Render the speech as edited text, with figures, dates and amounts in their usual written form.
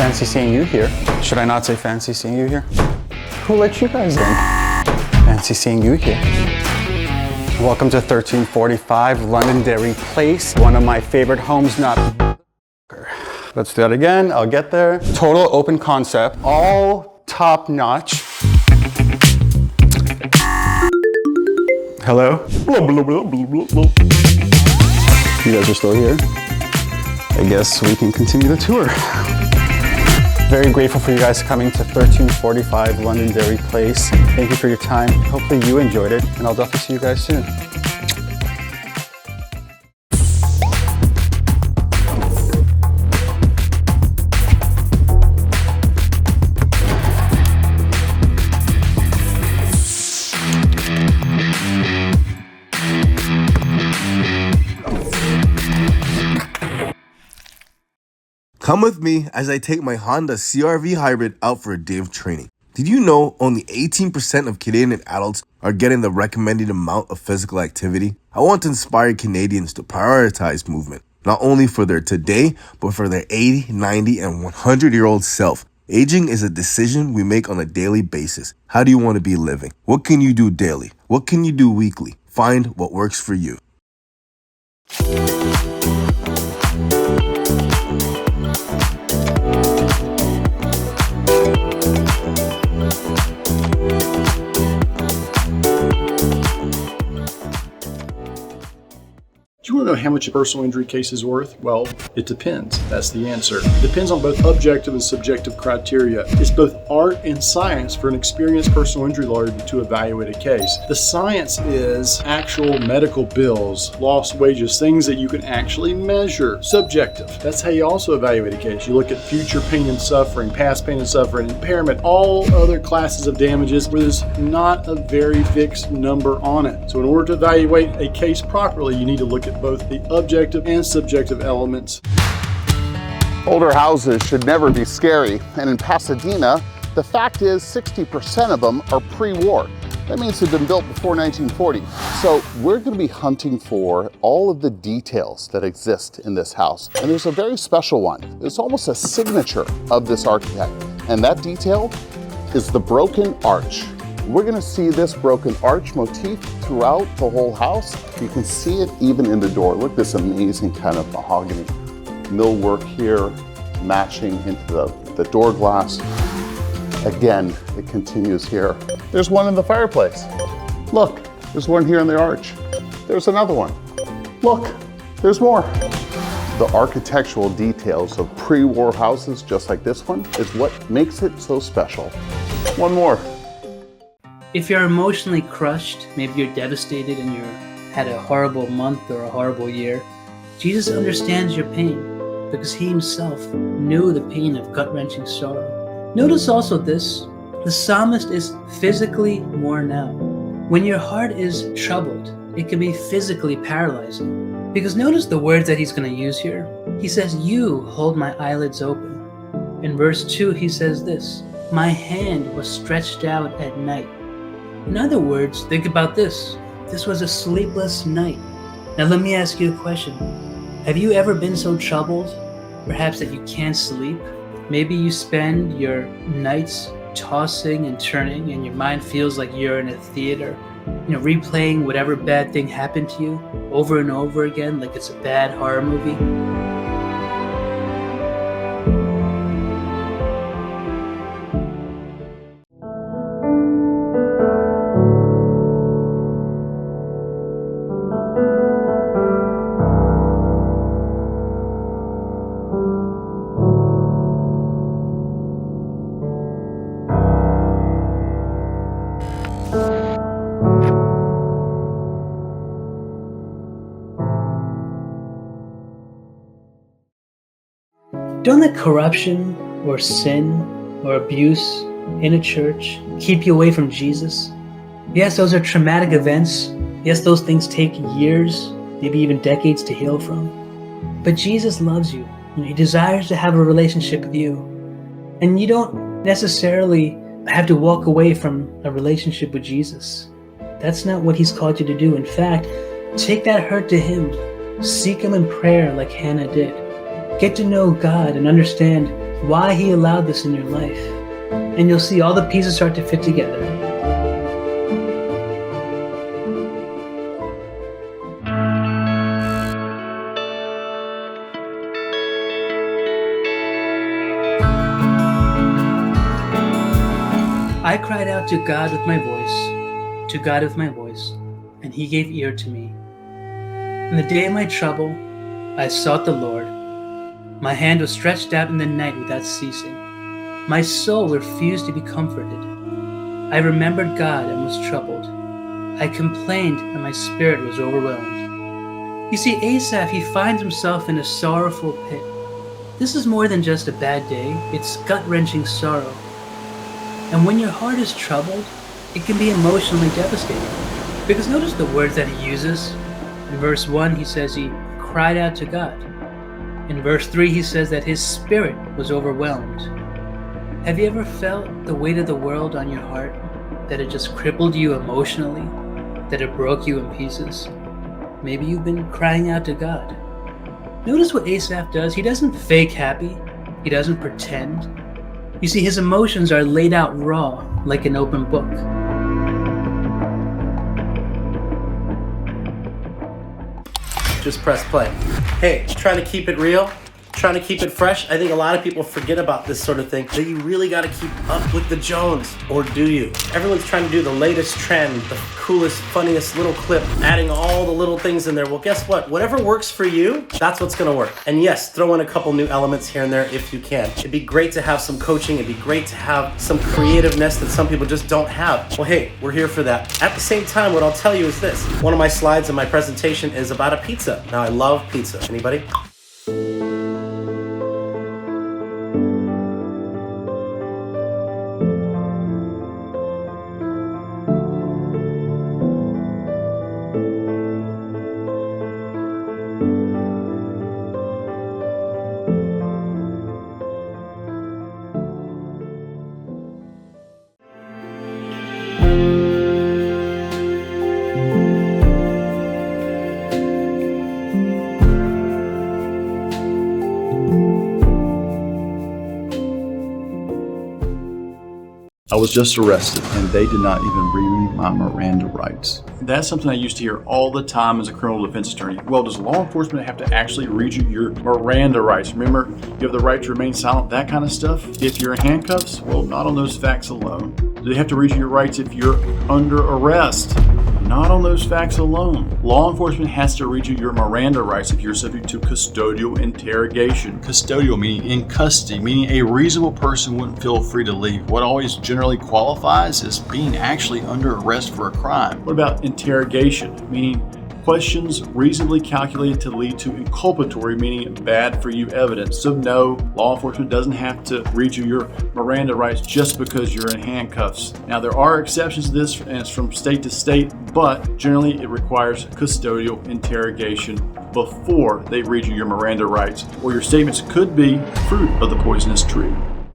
Fancy seeing you here. Should I not say fancy seeing you here? Who let you guys in? Fancy seeing you here. Welcome to 1345 Londonderry Place, one of my favorite homes, not... Let's do that again, I'll get there. Total open concept, all top notch. Hello? You guys are still here? I guess we can continue the tour. Very grateful for you guys coming to 1345 Londonderry Place. Thank you for your time. Hopefully you enjoyed it, and I'll definitely see you guys soon. Come with me as I take my Honda CR-V Hybrid out for a day of training. Did you know only 18% of Canadian adults are getting the recommended amount of physical activity? I want to inspire Canadians to prioritize movement, not only for their today, but for their 80, 90, and 100-year-old self. Aging is a decision we make on a daily basis. How do you want to be living? What can you do daily? What can you do weekly? Find what works for you. Do you want to know how much a personal injury case is worth? Well, it depends. That's the answer. It depends on both objective and subjective criteria. It's both art and science for an experienced personal injury lawyer to evaluate a case. The science is actual medical bills, lost wages, things that you can actually measure. Subjective. That's how you also evaluate a case. You look at future pain and suffering, past pain and suffering, impairment, all other classes of damages where there's not a very fixed number on it. So in order to evaluate a case properly, you need to look at both the objective and subjective elements. Older houses should never be scary, and in Pasadena, the fact is 60% of them are pre-war. That means they've been built before 1940. So we're going to be hunting for all of the details that exist in this house. And there's a very special one. It's almost a signature of this architect. And that detail is the broken arch. We're going to see this broken arch motif throughout the whole house. You can see it even in the door. Look at this amazing kind of mahogany millwork here, matching into the door glass. Again, it continues here. There's one in the fireplace. Look, there's one here in the arch. There's another one. Look, there's more. The architectural details of pre-war houses, just like this one, is what makes it so special. One more. If you're emotionally crushed, maybe you're devastated and you had a horrible month or a horrible year, Jesus understands your pain because he himself knew the pain of gut-wrenching sorrow. Notice also this, the psalmist is physically worn out. When your heart is troubled, it can be physically paralyzing. Because notice the words that he's going to use here. He says, "You hold my eyelids open." In verse 2, he says this, "My hand was stretched out at night." In other words, think about this. This was a sleepless night. Now let me ask you a question. Have you ever been so troubled, perhaps that you can't sleep? Maybe you spend your nights tossing and turning and your mind feels like you're in a theater, replaying whatever bad thing happened to you over and over again like it's a bad horror movie. Don't let corruption or sin or abuse in a church keep you away from Jesus. Yes, those are traumatic events. Yes, those things take years, maybe even decades to heal from. But Jesus loves you. He desires to have a relationship with you. And you don't necessarily have to walk away from a relationship with Jesus. That's not what he's called you to do. In fact, take that hurt to him. Seek him in prayer like Hannah did. Get to know God and understand why he allowed this in your life. And you'll see all the pieces start to fit together. I cried out to God with my voice, and he gave ear to me. In the day of my trouble, I sought the Lord. My hand was stretched out in the night without ceasing. My soul refused to be comforted. I remembered God and was troubled. I complained and my spirit was overwhelmed. You see, Asaph, he finds himself in a sorrowful pit. This is more than just a bad day, it's gut-wrenching sorrow. And when your heart is troubled, it can be emotionally devastating. Because notice the words that he uses. In verse 1, he says he cried out to God. In verse 3, he says that his spirit was overwhelmed. Have you ever felt the weight of the world on your heart? That it just crippled you emotionally? That it broke you in pieces? Maybe you've been crying out to God. Notice what Asaph does. He doesn't fake happy. He doesn't pretend. You see, his emotions are laid out raw, like an open book. Just press play. Hey, trying to keep it real, trying to keep it fresh. I think a lot of people forget about this sort of thing, that you really got to keep up with the Jones, or do you? Everyone's trying to do the latest trend, the coolest, funniest little clip, adding all the little things in there. Well, guess what? Whatever works for you, that's what's gonna work. And yes, throw in a couple new elements here and there if you can. It'd be great to have some coaching. It'd be great to have some creativeness that some people just don't have. Well, hey, we're here for that. At the same time, what I'll tell you is this. One of my slides in my presentation is about a pizza. Now, I love pizza. Anybody? I was just arrested, and they did not even read me my Miranda rights. That's something I used to hear all the time as a criminal defense attorney. Well, does law enforcement have to actually read you your Miranda rights? Remember, you have the right to remain silent, that kind of stuff. If you're in handcuffs, well, not on those facts alone. Do they have to read you your rights if you're under arrest? Not on those facts alone. Law enforcement has to read you your Miranda rights if you're subject to custodial interrogation. Custodial meaning in custody, meaning a reasonable person wouldn't feel free to leave. What always generally qualifies is being actually under arrest for a crime. What about interrogation, meaning questions reasonably calculated to lead to inculpatory, meaning bad for you evidence? So no, law enforcement doesn't have to read you your Miranda rights just because you're in handcuffs. Now, there are exceptions to this, and it's from state to state, but generally it requires custodial interrogation before they read you your Miranda rights, or your statements could be fruit of the poisonous tree.